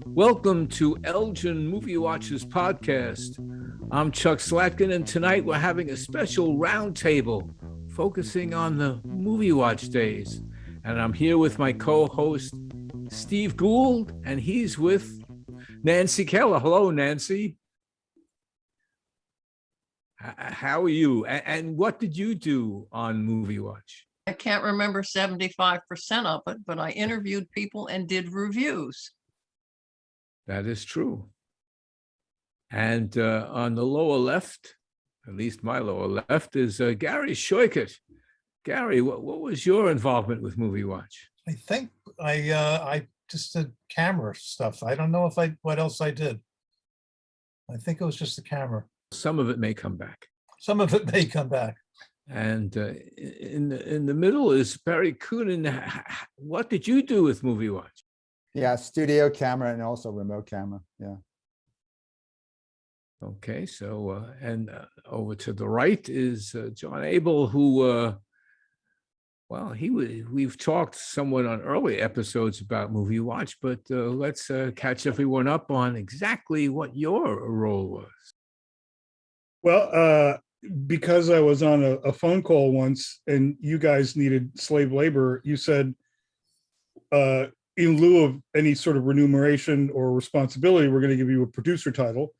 Welcome to Elgin Movie Watchers Podcast. I'm Chuck Slatkin, and tonight we're having a special roundtable focusing on the movie watch days. And I'm here with my co-host, Steve Gould, and he's with Nancy Keller. Hello, Nancy. How are you? And what did you do on Movie Watch? I can't remember 75% of it, but I interviewed people and did reviews. That is true. And on the lower left, at least my lower left, is Gary Schoikert. Gary, what was your involvement with Movie Watch? I think I just did camera stuff. I don't know what else I did. I think it was just the camera. Some of it may come back. Some of it may come back. And in the middle is Barry Coonan. What did you do with Movie Watch? Yeah, studio camera and also remote camera. Yeah. Okay, so and over to the right is John Abel, who, we've talked somewhat on early episodes about Movie Watch, but let's catch everyone up on exactly what your role was. Well, because I was on a phone call once and you guys needed slave labor, you said, in lieu of any sort of remuneration or responsibility, we're going to give you a producer title.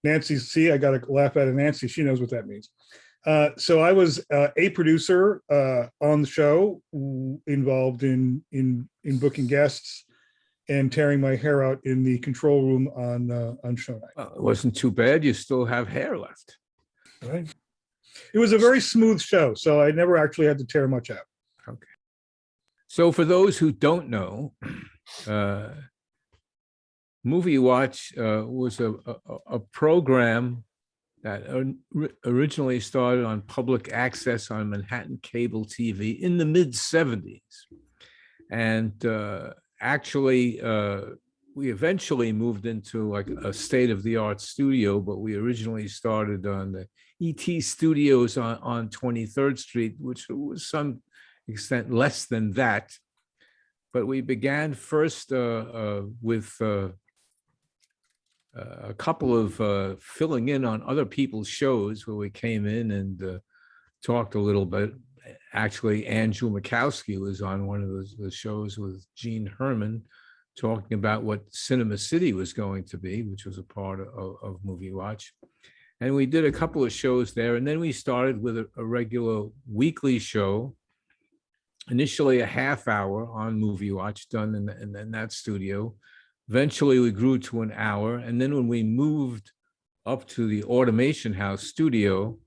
Nancy, see, I got to laugh at Nancy. She knows what that means. So I was a producer on the show, involved in booking guests and tearing my hair out in the control room on show night. Well, it wasn't too bad. You still have hair left. Right. It was a very smooth show, so I never actually had to tear much out. Okay. So for those who don't know, Movie Watch was a program that originally started on public access on Manhattan cable TV in the mid-'70s. And actually, we eventually moved into like a state-of-the-art studio, but we originally started on the ET Studios on 23rd Street, which was some extent less than that. But we began first with a couple of filling in on other people's shows where we came in and talked a little bit. Actually, Andrew Makowski was on one of the shows with Gene Herman talking about what Cinema City was going to be, which was a part of Movie Watch. And we did a couple of shows there. And then we started with a regular weekly show, initially a half hour on Movie Watch done in that studio. Eventually we grew to an hour. And then when we moved up to the Automation House studio,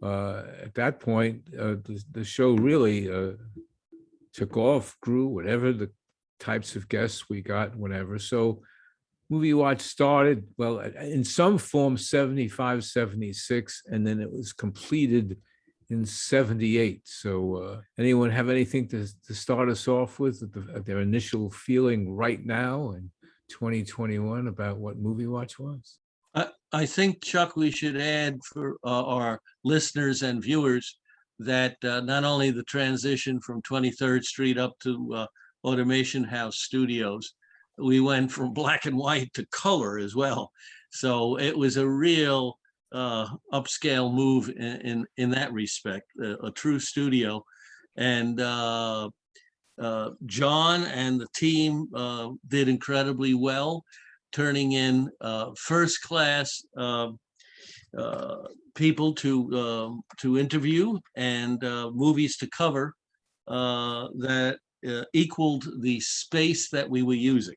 at that point, the show really took off, grew, whatever the types of guests we got, whatever. So Movie Watch started, well, in some form, 75, 76, and then it was completed in 78. So anyone have anything to start us off with at their initial feeling right now in 2021 about what Movie Watch was? I think, Chuck, we should add for our listeners and viewers that not only the transition from 23rd Street up to Automation House Studios, we went from black and white to color as well. So it was a real upscale move in that respect, a true studio. And John and the team did incredibly well, turning in first class people to interview and movies to cover that equaled the space that we were using.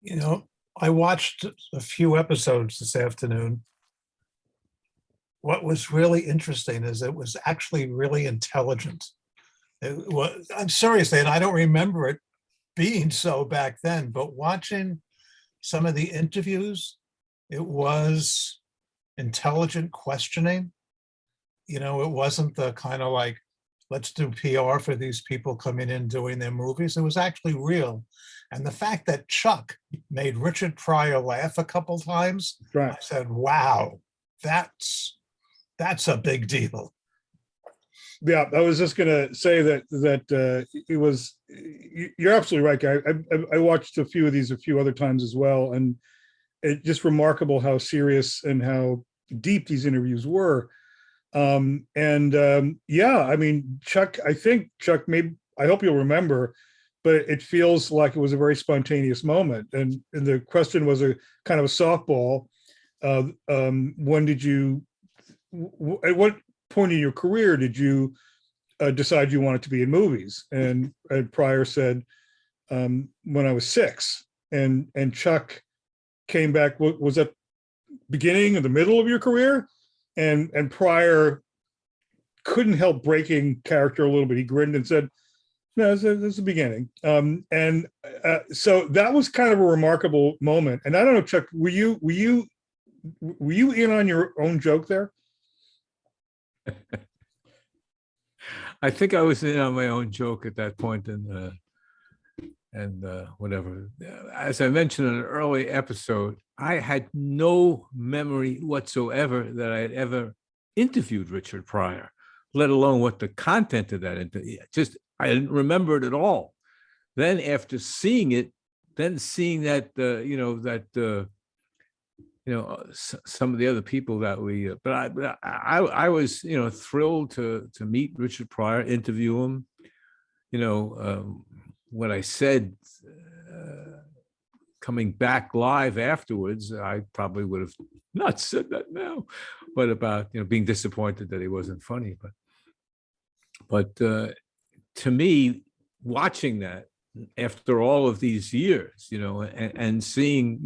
You know, I watched a few episodes this afternoon. What was really interesting is it was actually really intelligent. I'm serious, and I don't remember it being so back then, but watching some of the interviews, it was intelligent questioning. You know, it wasn't the kind of like, let's do PR for these people coming in doing their movies. It was actually real. And the fact that Chuck made Richard Pryor laugh a couple times, Right. I said, wow, that's a big deal. Yeah, I was just gonna say that it was. You're absolutely right, Guy. I watched a few of these a few other times as well, and it's just remarkable how serious and how deep these interviews were. Yeah, I mean, Chuck. I think Chuck. Maybe I hope you'll remember, but it feels like it was a very spontaneous moment, and the question was a kind of a softball. When did you? At what point in your career did you decide you wanted to be in movies? And Pryor said, when I was 6. And Chuck came back. Was that beginning or the middle of your career? And Pryor couldn't help breaking character a little bit. He grinned and said, "No, this is the beginning." So that was kind of a remarkable moment. And I don't know, Chuck, were you in on your own joke there? I think I was in on my own joke at that point, and whatever. As I mentioned in an early episode, I had no memory whatsoever that I had ever interviewed Richard Pryor, let alone what the content of that interview. Just I didn't remember it at all. Then after seeing it, seeing that some of the other people that we, but I was, thrilled to meet Richard Pryor, interview him. What I said, coming back live afterwards, I probably would have not said that now, but about, being disappointed that he wasn't funny. But to me, watching that after all of these years, and seeing,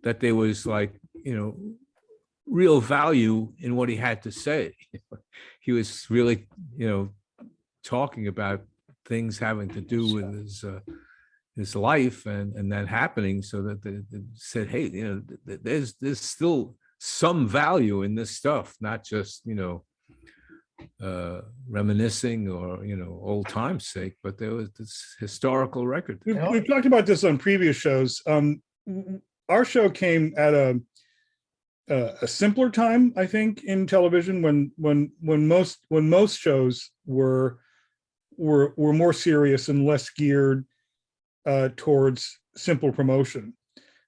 that there was real value in what he had to say. He was really, talking about things having to do with his life and that happening, so that they said, hey, there's still some value in this stuff, not just, reminiscing or, old times sake, but there was this historical record. We've talked about this on previous shows. Our show came at a simpler time, I think, in television, when most shows were more serious and less geared towards simple promotion.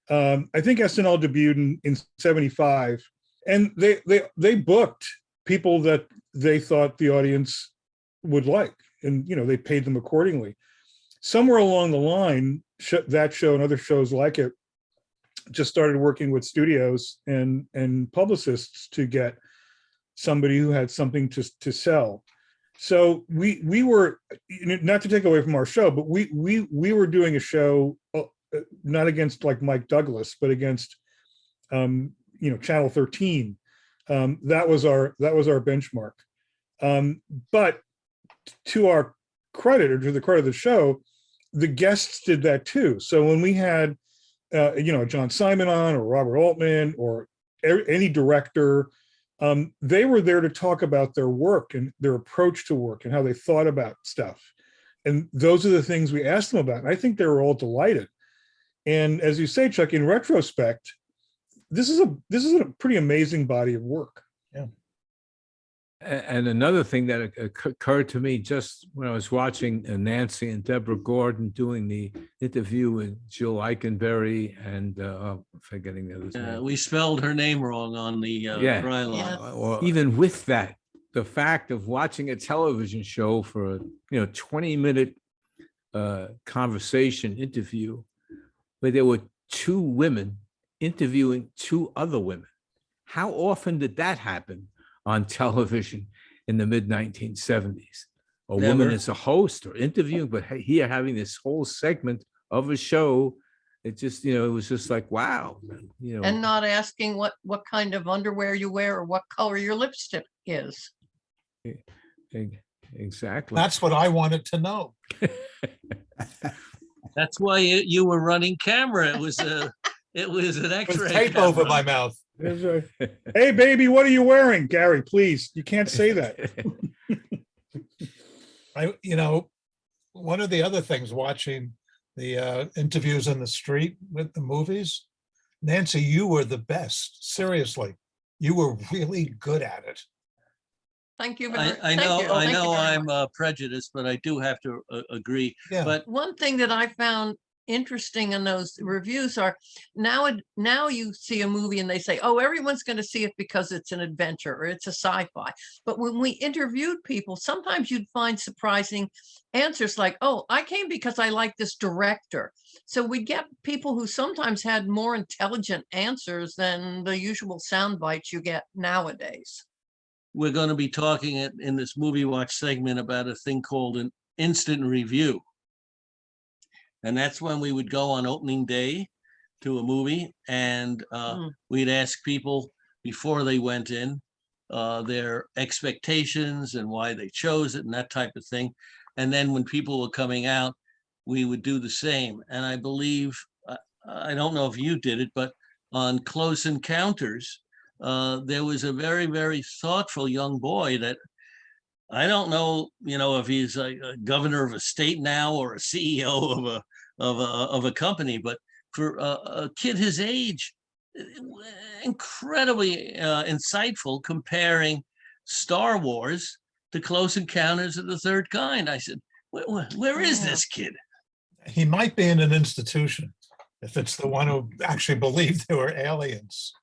I think SNL debuted in 75, and they booked people that they thought the audience would like, and they paid them accordingly. Somewhere along the line, that show and other shows like it just started working with studios and publicists to get somebody who had something to sell. So we were, not to take away from our show, but we were doing a show not against like Mike Douglas, but against Channel 13. That was our benchmark. But to our credit, or to the credit of the show, the guests did that too. So when we had John Simon on, or Robert Altman, or any director, they were there to talk about their work and their approach to work and how they thought about stuff. And those are the things we asked them about. And I think they were all delighted. And as you say, Chuck, in retrospect, this is a pretty amazing body of work. Yeah. And another thing that occurred to me just when I was watching Nancy and Deborah Gordon doing the interview with Jill Eikenberry and forgetting the other's name. We spelled her name wrong on the Krylon. Yeah. Or even with that, the fact of watching a television show for a 20-minute conversation interview where there were 2 women interviewing 2 other women. How often did that happen on television in the mid-1970s? A woman Never. as a host or interviewing, but here having this whole segment of a show, it just, it was just like, wow. And not asking what kind of underwear you wear or what color your lipstick is. Exactly. That's what I wanted to know. That's why you were running camera. It was an With X-ray tape over camera. my mouth. Hey, baby, what are you wearing? Gary, please, you can't say that. One of the other things watching the interviews in the street with the movies, Nancy, you were the best. Seriously, you were really good at it. Thank you. I thank know, you, I thank you know very I'm much. prejudiced, but I do have to agree. Yeah. But One thing that I found interesting in those reviews are now you see a movie and they say, oh, everyone's going to see it because it's an adventure or it's a sci-fi. But when we interviewed people, sometimes you'd find surprising answers like, oh, I came because I like this director. So we get people who sometimes had more intelligent answers than the usual sound bites you get nowadays. we're going to be talking in this movie watch segment about a thing called an instant review. And that's when we would go on opening day to a movie and we'd ask people before they went in their expectations and why they chose it and that type of thing. And then when people were coming out, we would do the same. And I believe, I don't know if you did it, but on Close Encounters, there was a very, very thoughtful young boy that I don't know, if he's a governor of a state now or a CEO of a company, but for a kid his age, incredibly insightful, comparing Star Wars to Close Encounters of the Third Kind. I said, where is this kid? He might be in an institution if it's the one who actually believed there were aliens.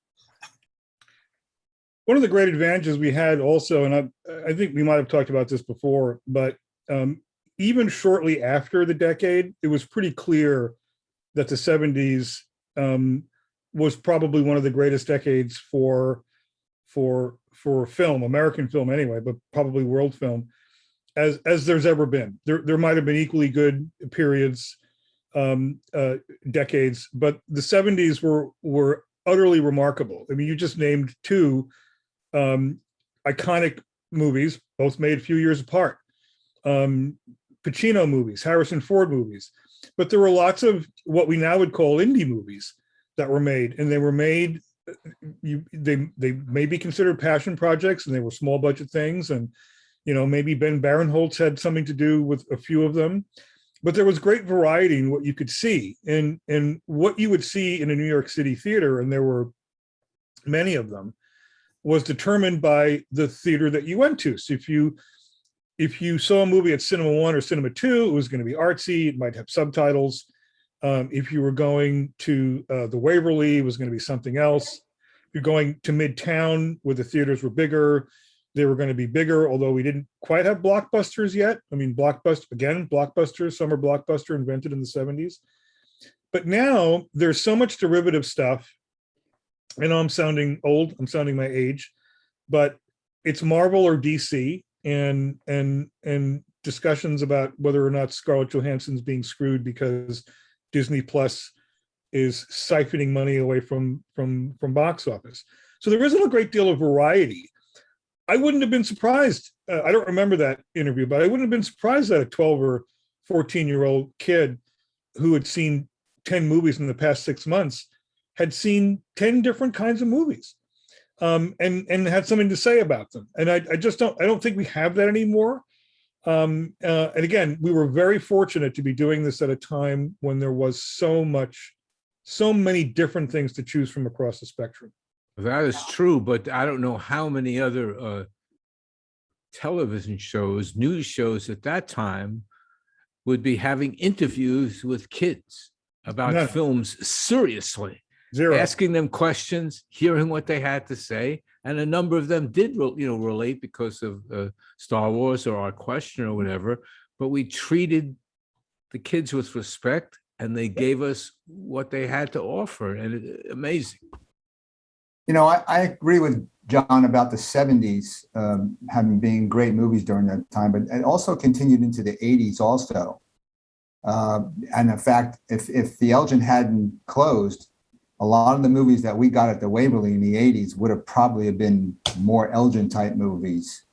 One of the great advantages we had also, and I think we might have talked about this before, but even shortly after the decade, it was pretty clear that the 70s was probably one of the greatest decades for film, American film anyway, but probably world film, as there's ever been. There might have been equally good periods, decades, but the 70s were utterly remarkable. I mean, you just named two iconic movies, both made a few years apart. Pacino movies, Harrison Ford movies, but there were lots of what we now would call indie movies that were made, and they were made. They may be considered passion projects, and they were small budget things, and maybe Ben Barenholtz had something to do with a few of them, but there was great variety in what you could see, and what you would see in a New York City theater, and there were many of them, was determined by the theater that you went to. So if you saw a movie at Cinema 1 or Cinema 2, it was going to be artsy, it might have subtitles. If you were going to the Waverly, it was going to be something else. If you're going to Midtown, where the theaters were bigger, they were going to be bigger, although we didn't quite have blockbusters yet. I mean, blockbusters, summer blockbuster invented in the 70s. But now there's so much derivative stuff. I know I'm sounding old, I'm sounding my age, but it's Marvel or DC and discussions about whether or not Scarlett Johansson's being screwed because Disney Plus is siphoning money away from box office. So there isn't a great deal of variety. I wouldn't have been surprised. I don't remember that interview, but I wouldn't have been surprised that a 12 or 14-year-old kid who had seen 10 movies in the past 6 months had seen 10 different kinds of movies, and had something to say about them. And I don't think we have that anymore. And again, we were very fortunate to be doing this at a time when there was so many different things to choose from across the spectrum. That is true, but I don't know how many other television shows, news shows at that time would be having interviews with kids about None. films seriously. Zero. Asking them questions, hearing what they had to say, and a number of them did, relate because of Star Wars or our question or whatever. But we treated the kids with respect, and they gave us what they had to offer, and amazing. I agree with John about the 70s having been great movies during that time, but it also continued into the 80s also. And in fact, if the Elgin hadn't closed, a lot of the movies that we got at the Waverly in the 80s would have probably been more Elgin type movies.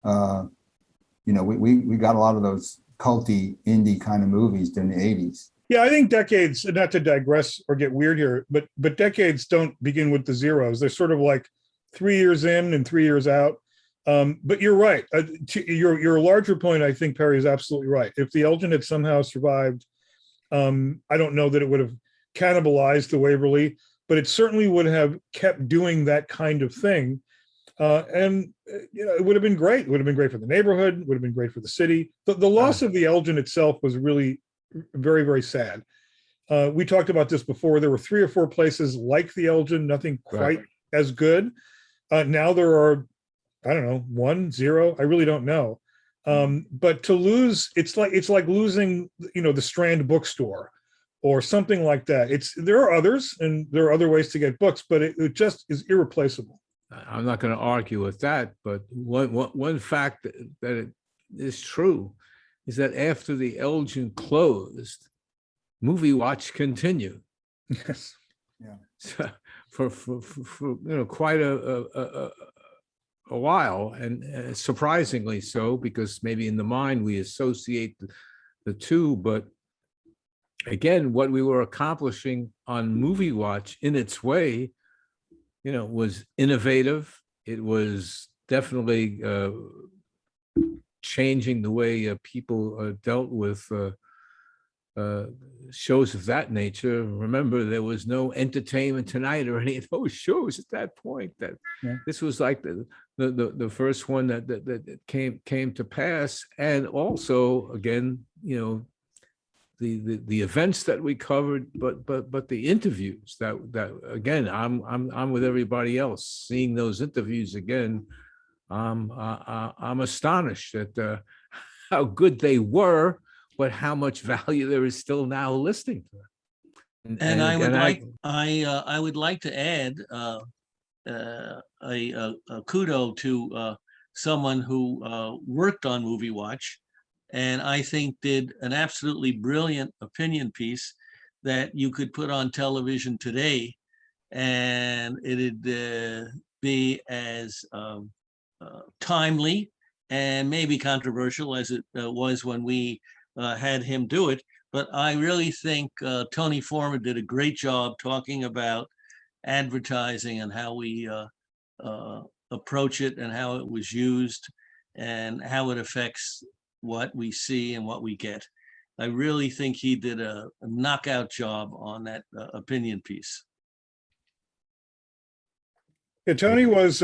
We got a lot of those culty indie kind of movies during the 80s. Yeah, I think decades, not to digress or get weird here, but decades don't begin with the zeros. They're sort of like 3 years in and 3 years out. But you're right. To your larger point, I think Perry is absolutely right. If the Elgin had somehow survived, I don't know that it would have cannibalized the Waverly, but it certainly would have kept doing that kind of thing. And it would have been great. It would have been great for the neighborhood. It would have been great for the city. The loss of the Elgin itself was really very, very sad. We talked about this before. There were 3 or 4 places like the Elgin, nothing quite as good. Now there are, I don't know, 1, 0. I really don't know. But to lose, it's like losing, the Strand bookstore or something like that. There are others, and there are other ways to get books, but it just is irreplaceable. I'm not going to argue with that, but one fact that is true is that after the Elgin closed, Movie Watch continued. Yes. Yeah. So for quite a while, and surprisingly so, because maybe in the mind we associate the two, but again, what we were accomplishing on Movie Watch in its way, was innovative. It was definitely changing the way people dealt with shows of that nature. Remember, there was no Entertainment Tonight or any of those shows at that point. This was like the first one that came to pass, and also again, the events that we covered, but the interviews that again, I'm with everybody else. Seeing those interviews again, I'm astonished at how good they were, but how much value there is still now listening to them. And I would like to add a kudo to someone who worked on Movie Watch, and I think did an absolutely brilliant opinion piece that you could put on television today, and it'd be as timely and maybe controversial as it was when we had him do it. But I really think Tony Foreman did a great job talking about advertising and how we approach it and how it was used and how it affects what we see and what we get. I really think he did a knockout job on that opinion piece. Yeah, Tony was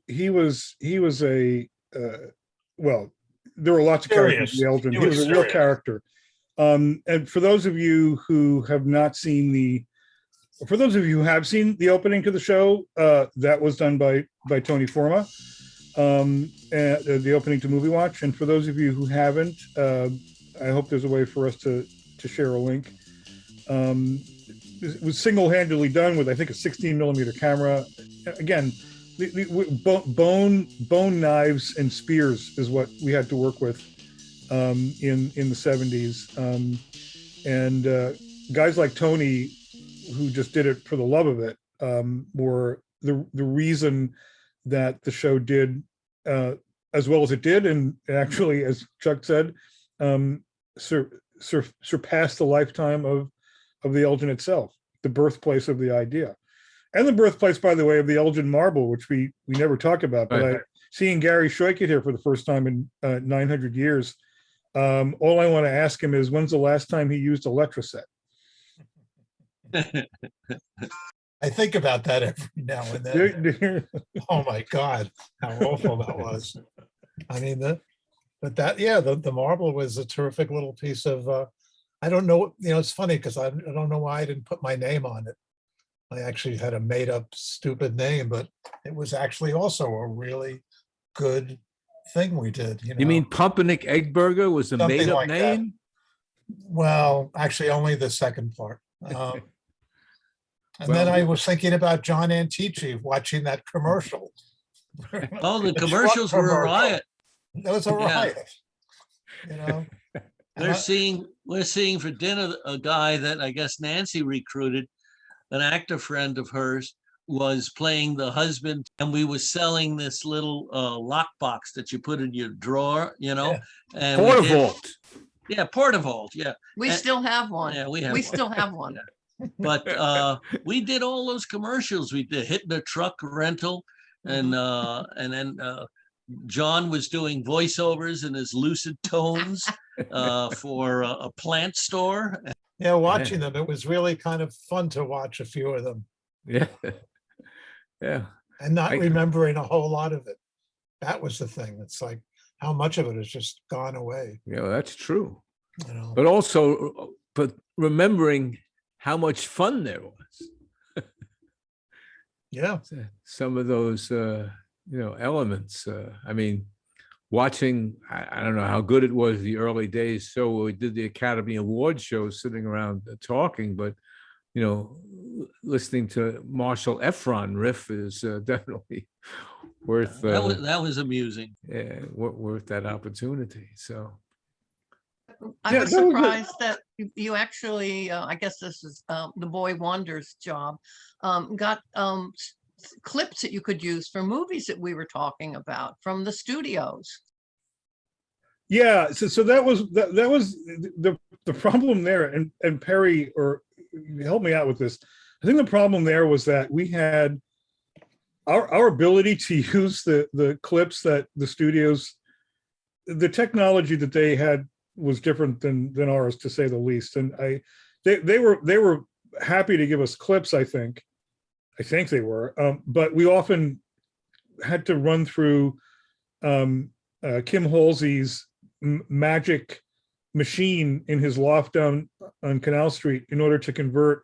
he was a well, there were lots of characters in the Elgin. He was a real character. And for those of you who have not seen for those of you who have seen the opening to the show, that was done by Tony Forma, the opening to Movie Watch. And for those of you who haven't, I hope there's a way for us to share a link. It was single-handedly done with, I think, a 16mm camera. Again, bone knives and spears is what we had to work with in the 70s. And guys like Tony, who just did it for the love of it, were the reason that the show did as well as it did, and actually, as Chuck said, surpassed the lifetime of the Elgin itself, the birthplace of the idea. And the birthplace, by the way, of the Elgin marble, which we never talk about. But seeing Gary Shoykett here for the first time in 900 years, all I want to ask him is, when's the last time he used Electroset? I think about that every now and then. Oh my God, how awful that was. I mean, the marble was a terrific little piece of, I don't know, it's funny because I don't know why I didn't put my name on it. I actually had a made up stupid name, but it was actually also a really good thing we did. You mean Pumpernickel Egg Burger was a Something made up like that. name? Well, actually only the second part. And Well, then I was thinking about John Antici watching that commercial. Oh, the The truck commercials were a commercial. riot. That was a Yeah. riot. We're seeing for dinner a guy that I guess Nancy recruited, an actor friend of hers, was playing the husband, and we were selling this little lockbox that you put in your drawer, Yeah. and we did- Portavolt. Yeah, Portavolt. Yeah, We And- still have one. yeah, we have. We one. still have one. But we did all those commercials. We did Hitting a Truck rental. and then John was doing voiceovers in his lucid tones for a plant store. Yeah, watching them, it was really kind of fun to watch a few of them Yeah. Yeah. and not I- remembering a whole lot of it. That was the thing. It's like how much of it has just gone away, Yeah, that's true. you know? But also, but remembering how much fun there was. Yeah, Some of those, elements. I mean, watching, I don't know how good it was the early days. So we did the Academy Award show sitting around talking, but, listening to Marshall Efron riff is definitely worth, That was amusing. worth that opportunity. So, I Yeah, was that was a- surprised that you actually, I guess this is the boy wonders job, got clips that you could use for movies that we were talking about from the studios. Yeah, so that was the problem there, and Perry, or help me out with this. I think the problem there was that we had our ability to use the clips that the studios, the technology that they had was different than ours, to say the least. And they were happy to give us clips. I think they were, but we often had to run through Kim Halsey's magic machine in his loft down on Canal Street in order to convert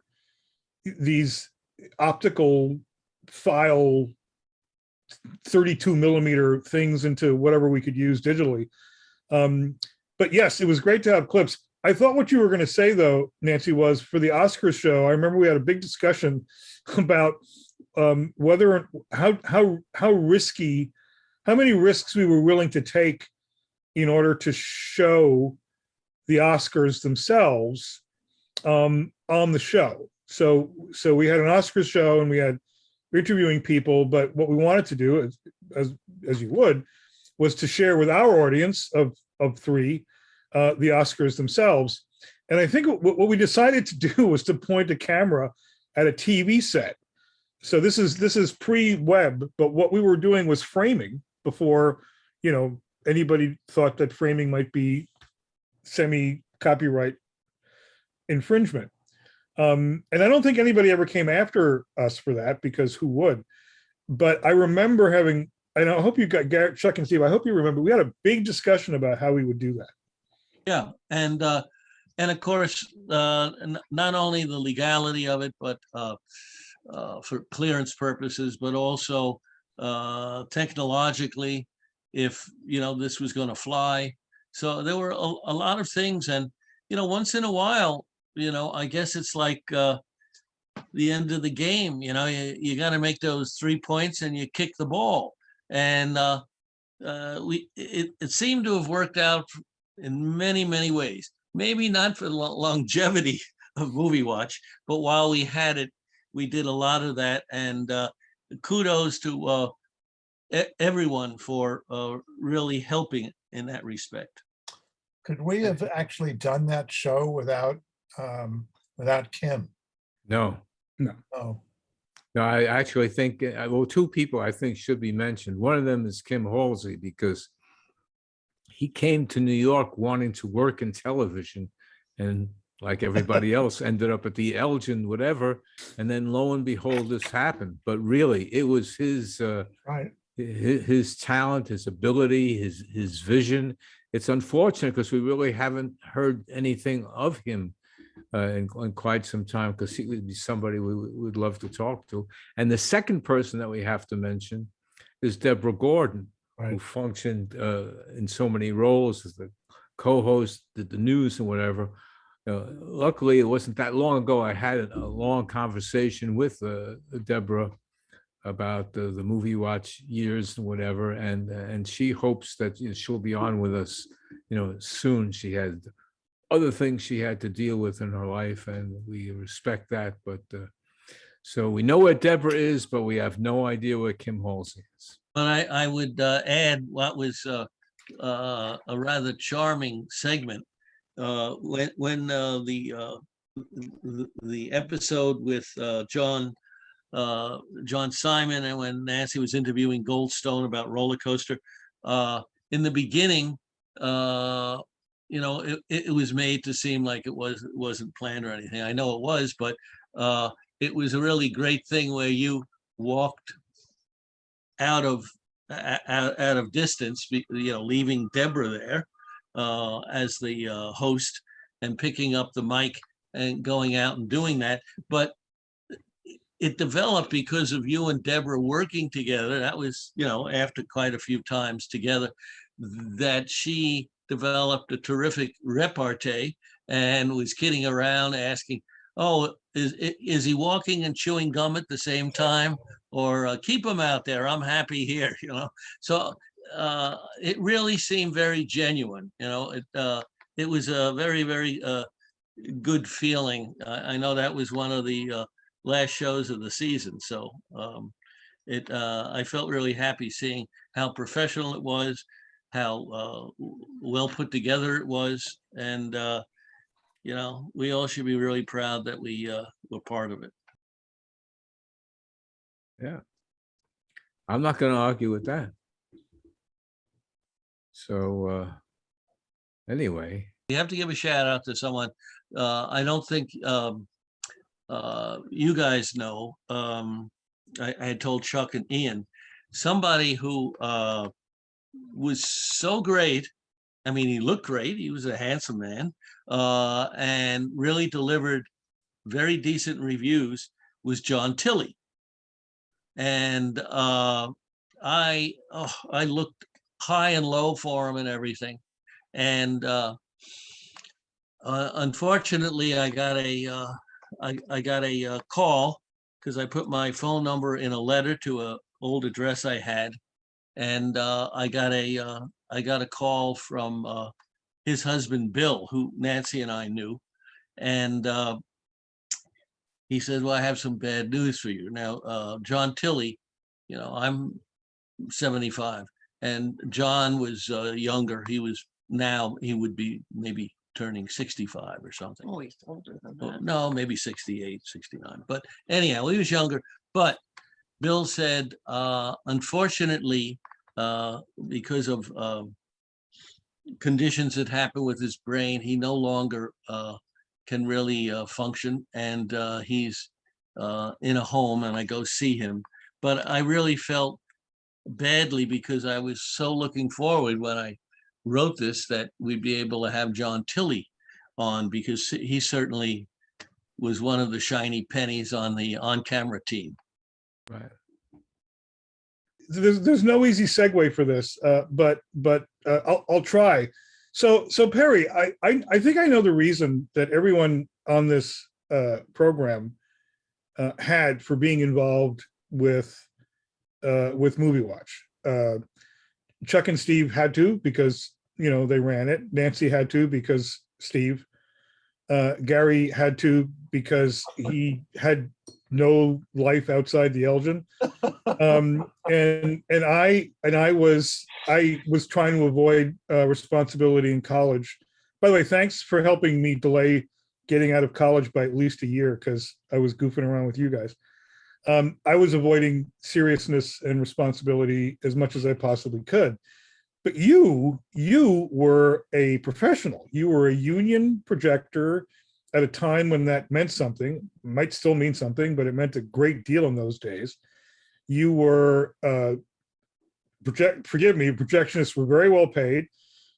these optical file 32 millimeter things into whatever we could use digitally. But yes, it was great to have clips. I thought what you were going to say, though, Nancy, was for the Oscars show. I remember we had a big discussion about whether how risky, how many risks we were willing to take in order to show the Oscars themselves on the show. So we had an Oscars show and we had interviewing people, but what we wanted to do, as you would, was to share with our audience of three the Oscars themselves. And I think what we decided to do was to point a camera at a TV set. So this is pre-web, but what we were doing was framing before, anybody thought that framing might be semi-copyright infringement. And I don't think anybody ever came after us for that, because who would? But I remember having, and I hope you got Garrett, Chuck, and Steve, I hope you remember, we had a big discussion about how we would do that. Yeah, and of course, not only the legality of it, but for clearance purposes, but also technologically, if this was going to fly. So there were a lot of things, and once in a while, I guess it's like the end of the game. You got to make those 3 points and you kick the ball, and it seemed to have worked out in many ways. Maybe not for the longevity of Movie Watch, but while we had it, we did a lot of that. And kudos to everyone for really helping in that respect. could we have actually done that show without Kim? no. Oh, No, I actually think, two people I think should be mentioned. One of them is Kim Halsey, because he came to New York wanting to work in television, and like everybody else, ended up at the Elgin, whatever. And then lo and behold, this happened. But really, it was his right. his talent, his ability, his vision. It's unfortunate because we really haven't heard anything of him in quite some time, because he would be somebody we would love to talk to. And the second person that we have to mention is Deborah Gordon, who Right. functioned in so many roles as the co-host, did the news and whatever. Luckily, it wasn't that long ago. I had a long conversation with Deborah about the Movie Watch years and whatever, and she hopes that she'll be on with us, soon. She had other things she had to deal with in her life, and we respect that. But so we know where Deborah is, but we have no idea where Kim Halsey is. But I would add what was a rather charming segment when the episode with John John Simon, and when Nancy was interviewing Goldstone about Roller Coaster. In the beginning, it was made to seem like it wasn't planned or anything. I know it was, but it was a really great thing where you walked out of distance, leaving Deborah there as the host and picking up the mic and going out and doing that. But it developed because of you and Deborah working together. That was, after quite a few times together, that she developed a terrific repartee and was kidding around asking, oh, is he walking and chewing gum at the same time? Or keep him out there, I'm happy here, So it really seemed very genuine, it was a very, very good feeling. I know that was one of the last shows of the season. So I felt really happy seeing how professional it was, how well put together it was. And, we all should be really proud that we were part of it. Yeah. I'm not going to argue with that. So anyway. You have to give a shout out to someone. I don't think you guys know. I had told Chuck and Ian, somebody who was so great. I mean, he looked great. He was a handsome man, and really delivered very decent reviews, was John Tilley. And I looked high and low for him and everything. And unfortunately, I got a call because I put my phone number in a letter to an old address I had, and I got a call from his husband Bill, who Nancy and I knew, and he said, "Well, I have some bad news for you." Now, John Tilley, I'm 75, and John was younger. He would be maybe turning 65 or something. Oh, he's older than that. No, maybe 68, 69. But anyhow, he was younger. But Bill said, unfortunately, because of conditions that happen with his brain, he no longer can really function. And he's in a home, and I go see him. But I really felt badly because I was so looking forward when I wrote this that we'd be able to have John Tilley on, because he certainly was one of the shiny pennies on the on-camera team. Right. There's no easy segue for this, but I'll try. So Perry, I think I know the reason that everyone on this program had for being involved with Movie Watch. Chuck and Steve had to because they ran it. Nancy had to because Steve. Gary had to because he had no life outside the Elgin. And I was trying to avoid responsibility in college. By the way, thanks for helping me delay getting out of college by at least a year, because I was goofing around with you guys. I was avoiding seriousness and responsibility as much as I possibly could. But you were a professional. You were a union projector at a time when that meant something. Might still mean something, but it meant a great deal in those days. You were, projectionists were very well paid.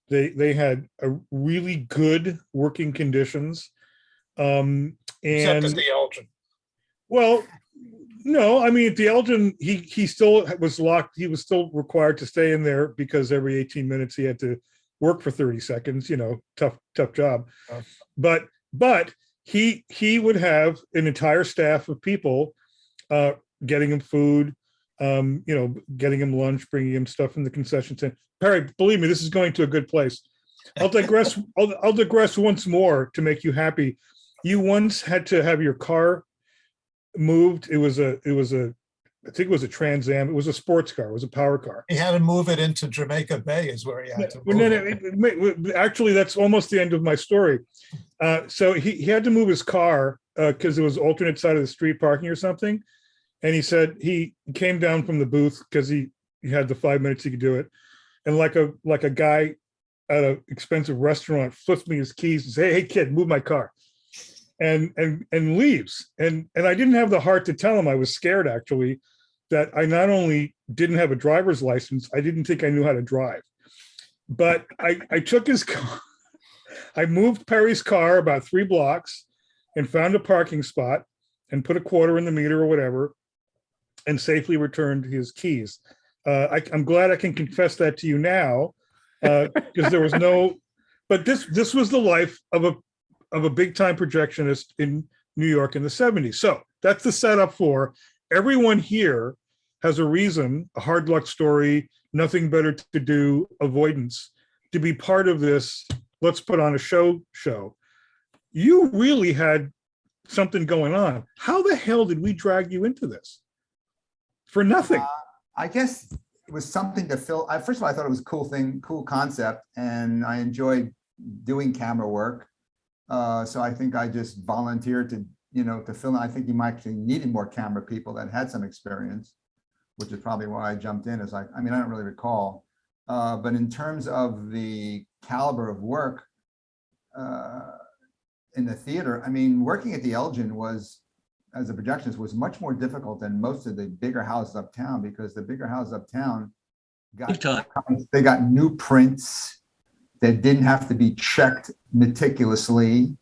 They had a really good working conditions. Except at the Elgin. Well, no, I mean, at the Elgin, he still was locked. He was still required to stay in there because every 18 minutes he had to work for 30 seconds, tough job. But he would have an entire staff of people getting him food, getting him lunch, bringing him stuff from the concession tent. Perry, believe me, this is going to a good place. I'll digress. I'll digress once more to make you happy. You once had to have your car moved. It was a I think it was a Trans Am. It was a sports car. It was a power car. He had to move it into Jamaica Bay is where he had to move it. Actually, that's almost the end of my story. So he had to move his car because it was alternate side of the street parking or something. And he said he came down from the booth because he had the 5 minutes he could do it. And like a guy at an expensive restaurant flips me his keys and say, "Hey kid, move my car," and leaves. And I didn't have the heart to tell him. I was scared actually that I not only didn't have a driver's license, I didn't think I knew how to drive. But I took his car. I moved Perry's car about 3 blocks and found a parking spot and put a quarter in the meter or whatever, and safely returned his keys. I'm glad I can confess that to you now, because there was no. But this was the life of a big time projectionist in New York in the 70s. So that's the setup for everyone here has a reason, a hard luck story, nothing better to do, avoidance, to be part of this. Let's put on a show. You really had something going on. How the hell did we drag you into this? For nothing. I guess it was something to fill. First of all, I thought it was a cool concept, and I enjoyed doing camera work. So I think I just volunteered to film. I think you might actually needed more camera people that had some experience, which is probably why I jumped in. I mean, I don't really recall. But in terms of the caliber of work in the theater, I mean, working at the Elgin as a projectionist was much more difficult than most of the bigger houses uptown, because the bigger houses uptown they got new prints that didn't have to be checked meticulously.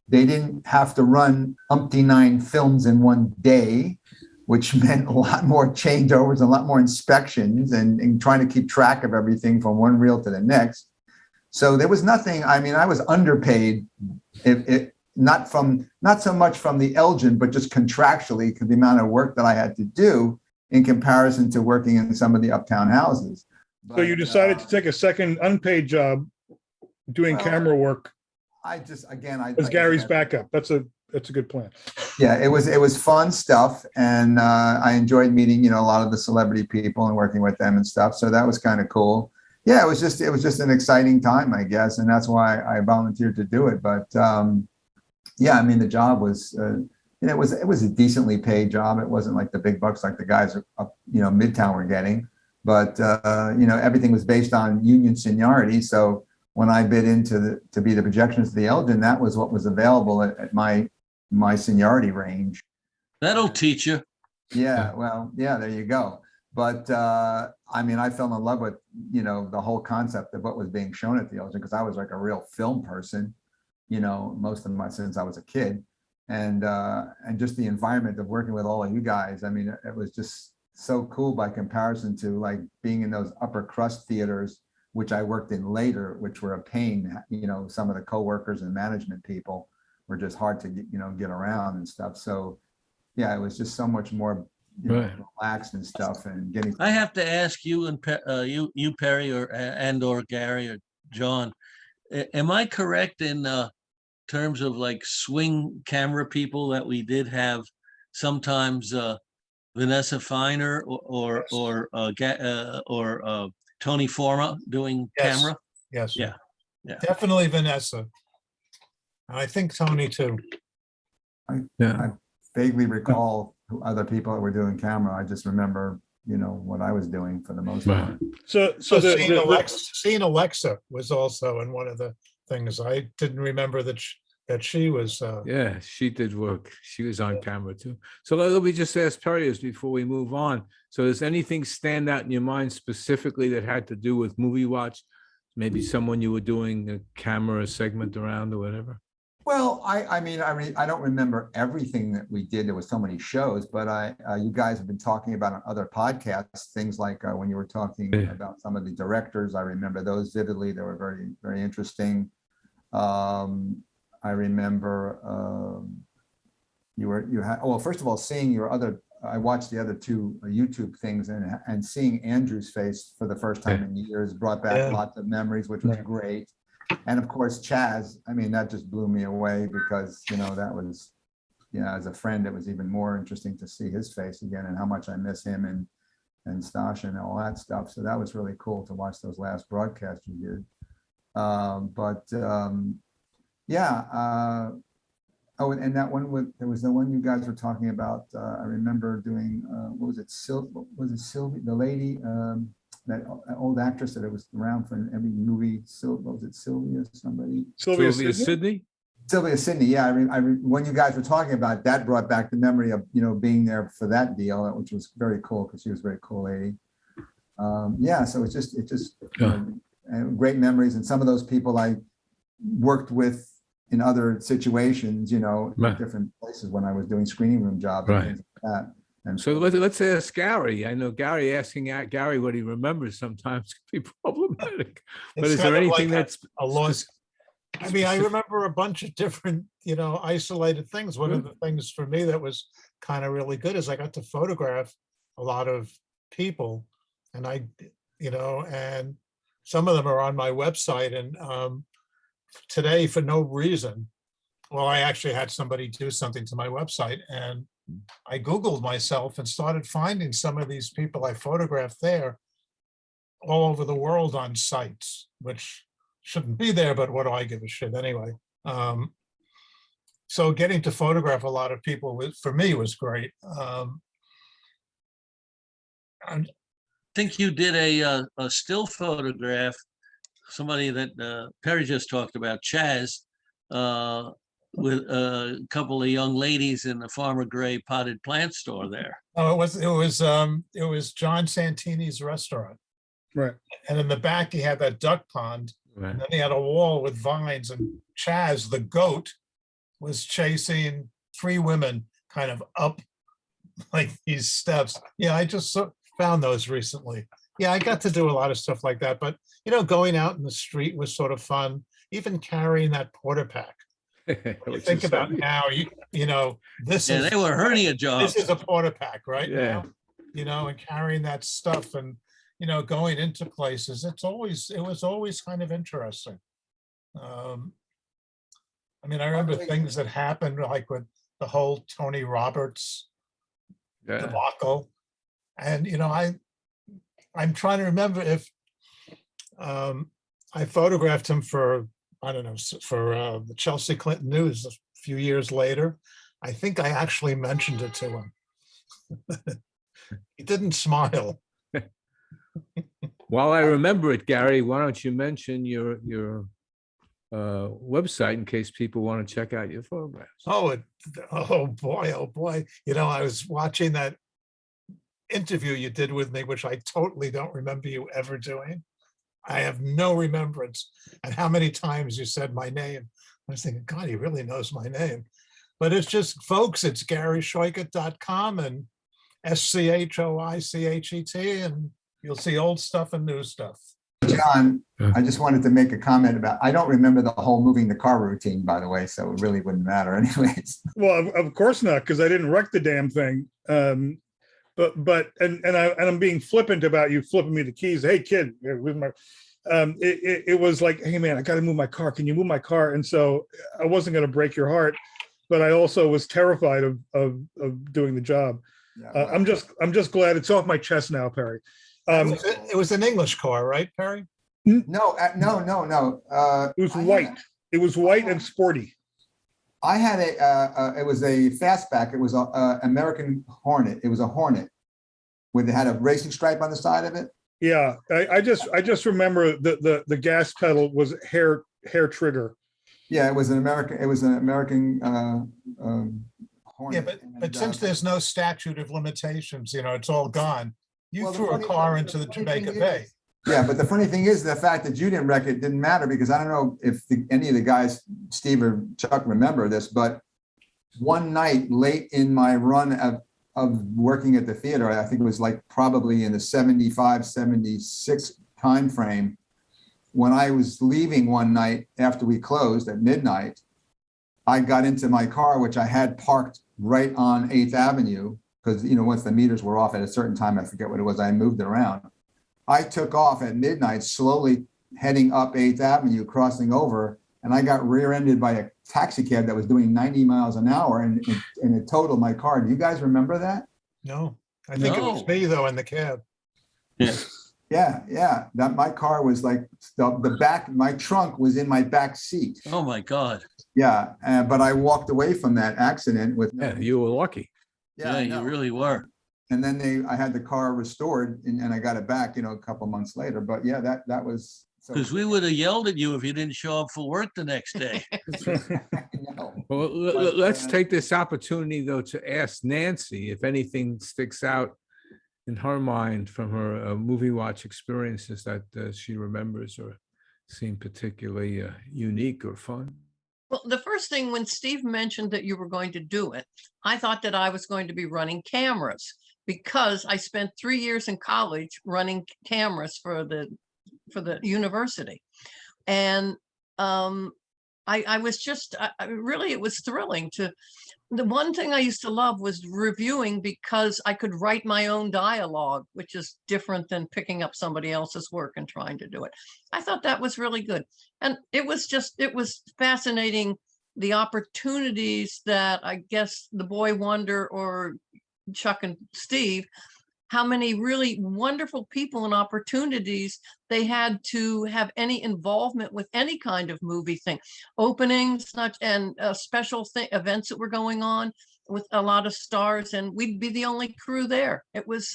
They didn't have to run umpty 9 films in one day, which meant a lot more changeovers, a lot more inspections, and trying to keep track of everything from one reel to the next. So there was nothing. I mean, I was underpaid, not so much from the Elgin, but just contractually, because the amount of work that I had to do in comparison to working in some of the uptown houses. So you decided to take a second unpaid job doing camera work. I as Gary's backup. That's a good plan. Yeah, it was fun stuff, and I enjoyed meeting a lot of the celebrity people and working with them and stuff. So that was kind of cool. Yeah, it was just an exciting time, I guess, and that's why I volunteered to do it. But yeah, I mean, the job was it was a decently paid job. It wasn't like the big bucks like the guys up Midtown were getting, but everything was based on union seniority. So when I bid to be the projectionist of the Elgin, that was what was available at my seniority range. That'll teach you. Yeah, well, yeah, there you go. But I mean, I fell in love with the whole concept of what was being shown at the Elgin, because I was like a real film person, most of since I was a kid, and just the environment of working with all of you guys. I mean, it was just so cool by comparison to like being in those upper crust theaters, which I worked in later, which were a pain. Some of the coworkers and management people were just hard to get around and stuff. So yeah, it was just so much more relaxed and stuff, and getting. I have to ask you and you Perry or Gary or John, am I correct in terms of like swing camera people that we did have sometimes Vanessa Finer or Tony Forma doing camera? Yes. Yeah. Definitely Vanessa. And I think Tony too. I vaguely recall other people that were doing camera. I just remember, what I was doing for the most part. So seeing Alexa was also in one of the things. I didn't remember that she was. Yeah, she did work. She was on camera too. So let me just ask Perry before we move on. So does anything stand out in your mind specifically that had to do with Movie Watch? Maybe someone you were doing a camera segment around or whatever? Well, I mean, I don't remember everything that we did. There was so many shows, but you guys have been talking about on other podcasts, things like when you were talking about some of the directors. I remember those vividly. They were very, very interesting. I remember first of all, seeing your other, I watched the other 2 YouTube things, and seeing Andrew's face for the first time in years brought back lots of memories, which was great. And of course, Chaz, I mean, that just blew me away, because, that was, as a friend, it was even more interesting to see his face again and how much I miss him and Stasha and all that stuff. So that was really cool to watch those last broadcasts you did. Oh, and that one there was the one you guys were talking about. I remember doing, what was it? Sylvie, the lady, that old actress that it was around for every movie. What was it? Sylvia, somebody? Sylvia Sylvia Sidney? Sidney? Sylvia Sidney. Yeah. When you guys were talking about it, that brought back the memory of, being there for that deal, which was very cool because she was a very cool lady. Yeah. So it just, and great memories. And some of those people I worked with in other situations, in Right. different places when I was doing screening room jobs and Right. things like that. And So let's ask Gary. I know Gary asking Gary what he remembers sometimes can be problematic. But It's is there kind of anything like that's a lost. I mean, I specific- remember a bunch of different, isolated things. One of the things for me that was kind of really good is I got to photograph a lot of people, and and some of them are on my website. And today, for no reason, well, I actually had somebody do something to my website, and I Googled myself and started finding some of these people I photographed there all over the world on sites, which shouldn't be there, but what do I give a shit anyway? So getting to photograph a lot of people for me was great. And Think you did a still photograph, somebody that Perry just talked about, Chaz, with a couple of young ladies in the Farmer Gray potted plant store there. oh, it was John Santini's restaurant, Right. and in the back he had that duck pond, Right. and then he had a wall with vines, and Chaz the goat was chasing three women kind of up like these steps. Yeah, I just found those recently. Yeah, I got to do a lot of stuff like that, but going out in the street was sort of fun. Even carrying that porta pack. You Which think is about so- now, this Yeah, is they were hernia this jobs. is a porta pack right Yeah. now, and carrying that stuff and going into places. It was always kind of interesting. I mean, I remember things that happened like with the whole Tony Roberts Yeah. debacle, and I'm trying to remember if I photographed him for, I don't know, for the Chelsea Clinton News a few years later. I think I actually mentioned it to him. He didn't smile. While I remember it, Gary, why don't you mention your website in case people want to check out your photographs? Oh boy, oh boy. I was watching that interview you did with me, which I totally don't remember you ever doing. I have no remembrance. And how many times you said my name. I was thinking, God, he really knows my name. But it's just, folks, it's GarySchoikert.com and SCHOICHET, and you'll see old stuff and new stuff. John, I just wanted to make a comment I don't remember the whole moving the car routine, by the way, so it really wouldn't matter anyways. Well, of course not, because I didn't wreck the damn thing. But I'm being flippant about you flipping me the keys. Hey kid, with my it was like, hey man, I got to move my car. Can you move my car? And so I wasn't going to break your heart, but I also was terrified of doing the job. Yeah, I'm just glad it's off my chest now, Perry. It was an English car, right, Perry? no. It was white. It was white and sporty. I had it was a fastback. It was a American Hornet. It was a Hornet with it had a racing stripe on the side of it. Yeah, I just remember the gas pedal was hair trigger. Yeah, it was an American Hornet. Yeah, but And, since there's no statute of limitations, it's all gone. You well, the threw a funny- car the into the funny Jamaica thing Bay. is- Yeah, but the funny thing is the fact that you didn't wreck it didn't matter because I don't know if any of the guys, Steve or Chuck, remember this, but one night late in my run of working at the theater, I think it was like probably in the 75, 76 timeframe, when I was leaving one night after we closed at midnight, I got into my car, which I had parked right on 8th Avenue, because, once the meters were off at a certain time, I forget what it was, I moved it around. I took off at midnight, slowly heading up 8th Avenue, crossing over, and I got rear-ended by a taxi cab that was doing 90 miles an hour, and it totaled my car. Do you guys remember that? No, I think it was No. me though in the cab. Yeah. That my car was like the back, my trunk was in my back seat. Oh, my God. Yeah, but I walked away from that accident with no. Yeah, you were lucky. Yeah, I you know. really were. And then I had the car restored and I got it back, a couple months later. But yeah, that was so. Because we would have yelled at you if you didn't show up for work the next day. I know. Well, But, let's take this opportunity though to ask Nancy if anything sticks out in her mind from her movie watch experiences that she remembers or seem particularly unique or fun. Well, the first thing when Steve mentioned that you were going to do it, I thought that I was going to be running cameras because I spent 3 years in college running cameras for the university. And I was just really, it was thrilling to. The one thing I used to love was reviewing because I could write my own dialogue, which is different than picking up somebody else's work and trying to do it. I thought that was really good. And it was fascinating, the opportunities that I guess the boy wonder or Chuck and Steve, how many really wonderful people and opportunities they had to have any involvement with any kind of movie thing, openings, and special events that were going on with a lot of stars, and we'd be the only crew there. It was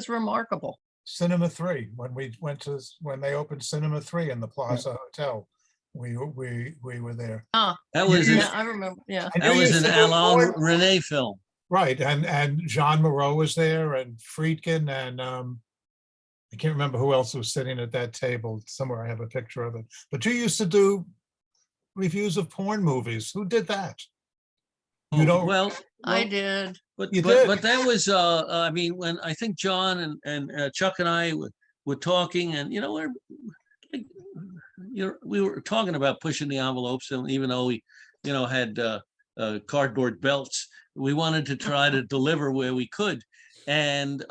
remarkable. Cinema 3, when they opened Cinema 3 in the Plaza Hotel, we were there. That was an, Yeah, I remember. Yeah. I that knew was you an said Alain before- René film. Right, and Jean Moreau was there, and Friedkin, and I can't remember who else was sitting at that table. Somewhere I have a picture of it. But you used to do reviews of porn movies. Who did that? You don't. Well, I did. But You but did. but that was I mean, when I think John and Chuck and I were talking, and we're like, we were talking about pushing the envelopes, and even though we had cardboard belts, we wanted to try to deliver where we could. And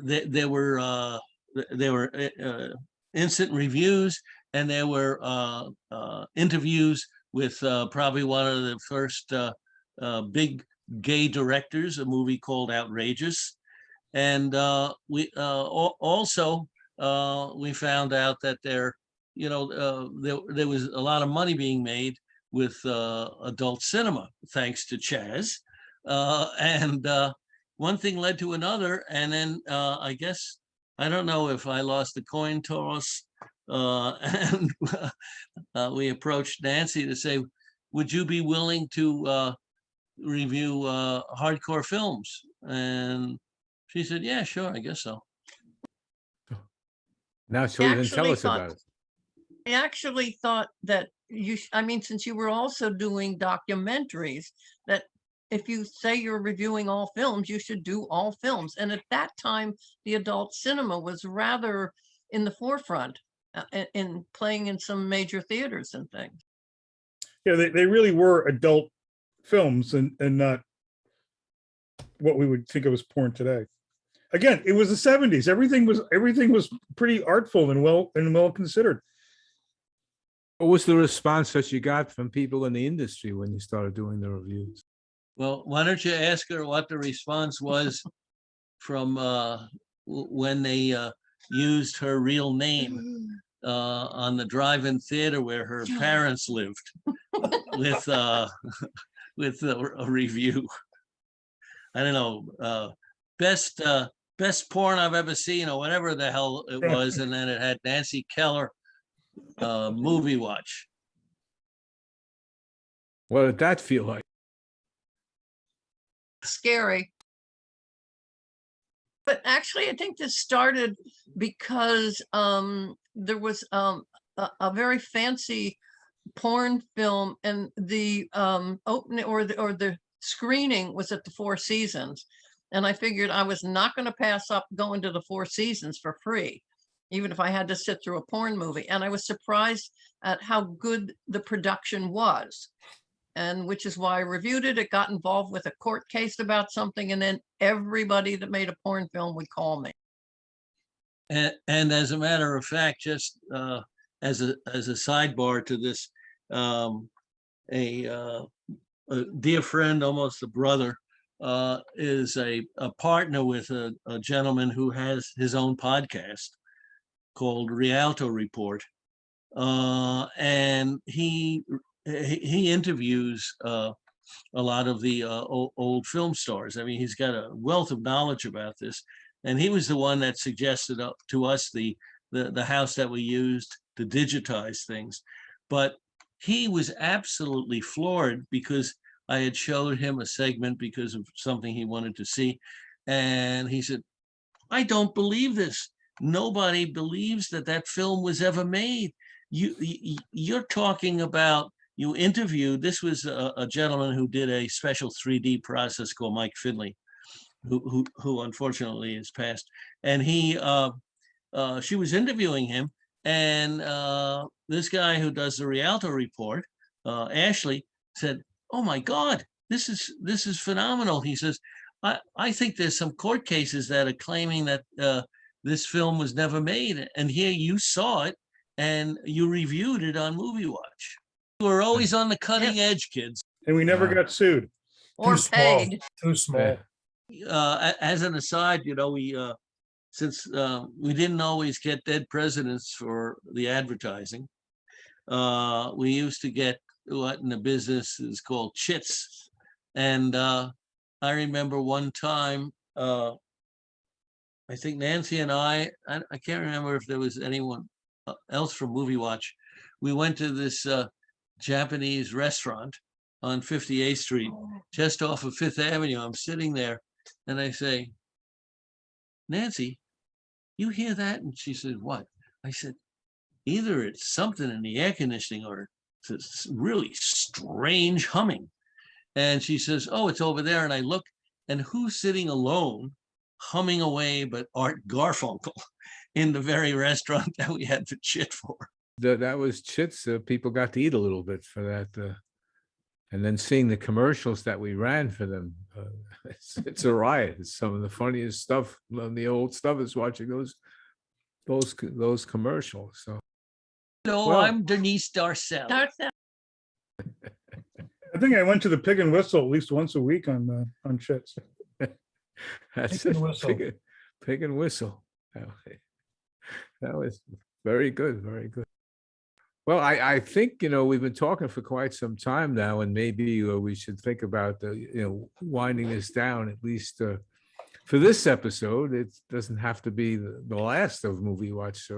there were instant reviews, and there were interviews with probably one of the first big gay directors, a movie called Outrageous. And we also we found out that there was a lot of money being made with adult cinema, thanks to Chaz. And one thing led to another. And then I guess, I don't know if I lost the coin toss, and we approached Nancy to say, would you be willing to review hardcore films? And she said, yeah, sure, I guess so. Now she'll even tell Actually us thought- about it. I actually thought that I mean, since you were also doing documentaries, that if you say you're reviewing all films, you should do all films. And at that time, the adult cinema was rather in the forefront in playing in some major theaters and things. Yeah, they really were adult films and not what we would think of as porn today. Again, it was the 70s. Everything was pretty artful and well considered. What was the response that you got from people in the industry when you started doing the reviews? Well, why don't you ask her what the response was from when they used her real name on the drive-in theater where her parents lived with a review. I don't know, best porn I've ever seen, or whatever the hell it was, and then it had Nancy Keller movie watch. What did that feel like? Scary. But actually, I think this started because there was a very fancy porn film, and the opening or the screening was at the Four Seasons, and I figured I was not going to pass up going to the Four Seasons for free, even if I had to sit through a porn movie. And I was surprised at how good the production was, and which is why I reviewed it. It got involved with a court case about something, and then everybody that made a porn film would call me. And as a matter of fact, just as a sidebar to this, a dear friend, almost a brother, is a partner with a gentleman who has his own podcast called Rialto Report. And he interviews a lot of the old film stars. I mean, he's got a wealth of knowledge about this, and he was the one that suggested to us the house that we used to digitize things. But he was absolutely floored because I had showed him a segment because of something he wanted to see, and he said, "I don't believe this. Nobody believes that that film was ever made. You're talking about." You interviewed, this was a gentleman who did a special 3D process called Mike Finley, who unfortunately has passed. And she was interviewing him, and this guy who does the Rialto report, Ashley, said, "Oh my God, this is phenomenal." He says, I think there's some court cases that are claiming that this film was never made. And here you saw it and you reviewed it on Movie Watch. We're always on the cutting edge, kids. And we never Wow. got sued. Or Too small. paid. Too small. As an aside, we since we didn't always get dead presidents for the advertising, we used to get what in the business is called chits. And I remember one time, I think Nancy and I can't remember if there was anyone else from Movie Watch. We went to this Japanese restaurant on 58th Street, just off of Fifth Avenue. I'm sitting there and I say, "Nancy, you hear that?" And she said, "What?" I said, "Either it's something in the air conditioning or it's really strange humming." And she says, "Oh, it's over there." And I look, and who's sitting alone humming away but Art Garfunkel in the very restaurant that we had the chit for. That was chits. People got to eat a little bit for that. And then seeing the commercials that we ran for them, it's a riot. It's some of the funniest stuff. The old stuff is watching those commercials. So, No, Well- I'm Denise Darcel. I think I went to the Pig and Whistle at least once a week on chits. that's Pig and it. Whistle. Pig and Whistle. That was very good, very good. Well, I think, we've been talking for quite some time now, and maybe we should think about winding this down, at least for this episode. It doesn't have to be the last of Movie Watch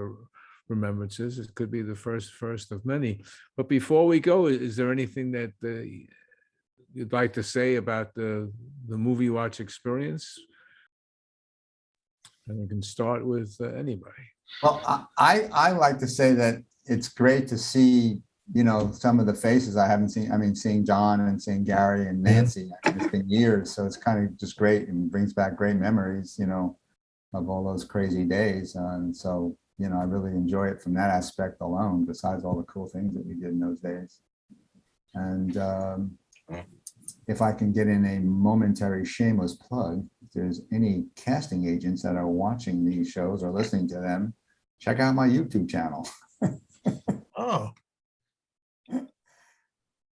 remembrances. It could be the first of many. But before we go, is there anything that you'd like to say about the Movie Watch experience? And we can start with anybody. Well, I like to say that it's great to see, some of the faces I haven't seen. I mean, seeing John and seeing Gary and Nancy, it's been years. So it's kind of just great and brings back great memories, of all those crazy days. And so, I really enjoy it from that aspect alone, besides all the cool things that we did in those days. And if I can get in a momentary shameless plug, if there's any casting agents that are watching these shows or listening to them, check out my YouTube channel. Oh.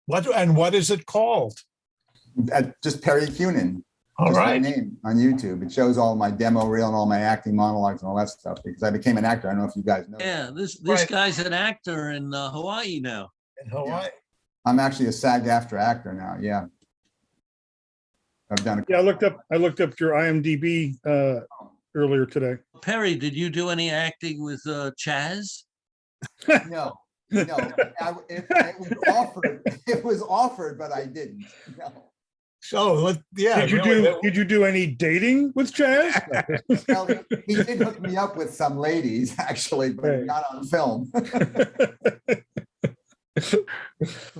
What is it called? Just Perry Cunin. All Just my right. name on YouTube. It shows all my demo reel and all my acting monologues and all that stuff, because I became an actor. I don't know if you guys know. Yeah, this Right. guy's an actor in Hawaii now. In Hawaii. I'm actually a SAG-AFTRA actor now. Yeah. I've done Yeah, I looked up your IMDb earlier today. Perry, did you do any acting with Chaz? No. It was offered, but I didn't. No. So, yeah. Did you do any dating with Chaz? Well, he did hook me up with some ladies, actually, but Right. not on film.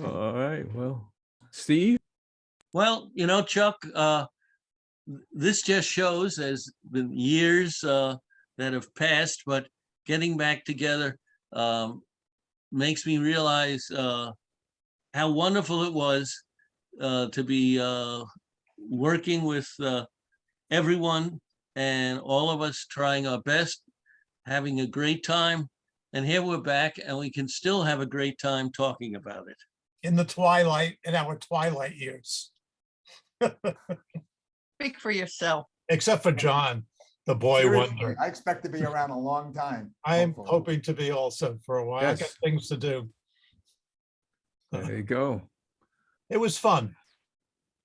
All right. Well, Steve? Well, Chuck, this just shows there's been years that have passed, but getting back together makes me realize how wonderful it was to be working with everyone and all of us trying our best, having a great time. And here we're back and we can still have a great time talking about it. In our twilight years. Speak for yourself. Except for John. The boy Seriously, wonder. I expect to be around a long time. I am hopefully. hoping to be also for a while. I got Yes. things to do. There you go. It was fun,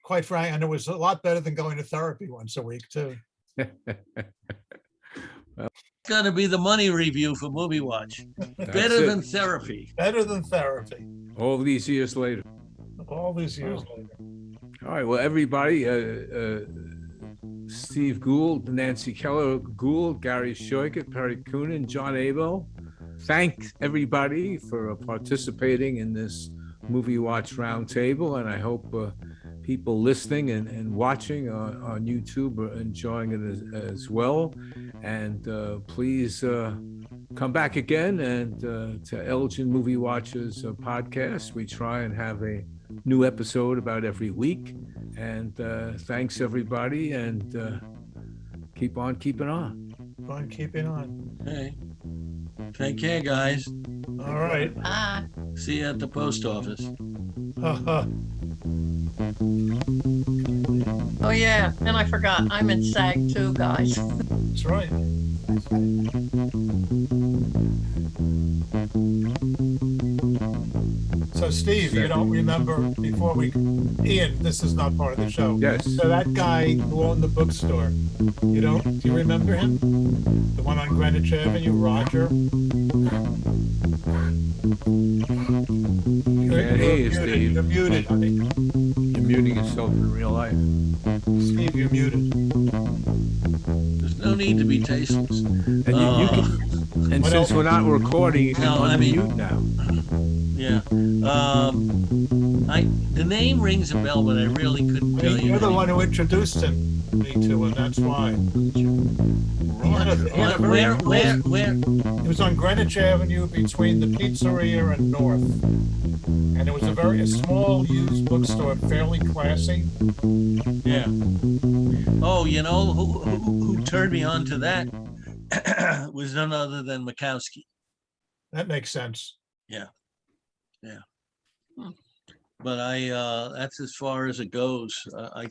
quite frank, and it was a lot better than going to therapy once a week too. It's gonna be the money review for Movie Watch. That's Better it. than therapy. Better than therapy. All these years later. All these years Wow. later. All right. Well, everybody, Steve Gould, Nancy Keller Gould, Gary Shoykett, Perry Coonan, John Abel. Thanks everybody for participating in this Movie Watch Roundtable, and I hope people listening and watching on YouTube are enjoying it as well. And please come back again and to Elgin Movie Watchers podcast. We try and have a new episode about every week. And thanks everybody, and keep on keeping on. Fun keeping on. Hey, take care, guys. All right. Bye. See you at the post office. Oh, yeah, and I forgot, I'm in SAG too, guys. That's right. So Steve, you don't remember before we, Ian, this is not part of the show. Yes. So that guy who owned the bookstore, do you remember him? The one on Greenwich Avenue, Roger? Can't hear you, Steve. You're muted, honey. You're muting yourself in real life. Steve, you're muted. There's no need to be tasteless. And you can, and What since else? we're not recording, you can No, I mean- unmute now. Yeah. The name rings a bell, but I really couldn't tell you. You're the any- one who introduced me to him, that's why. Roger. He had a Where, very where? It was on Greenwich Avenue between the pizzeria and North. And it was a very small used bookstore, fairly classy. Yeah. Oh, you know who turned me on to that was none other than Mikowski. That makes sense. But that's as far as it goes. I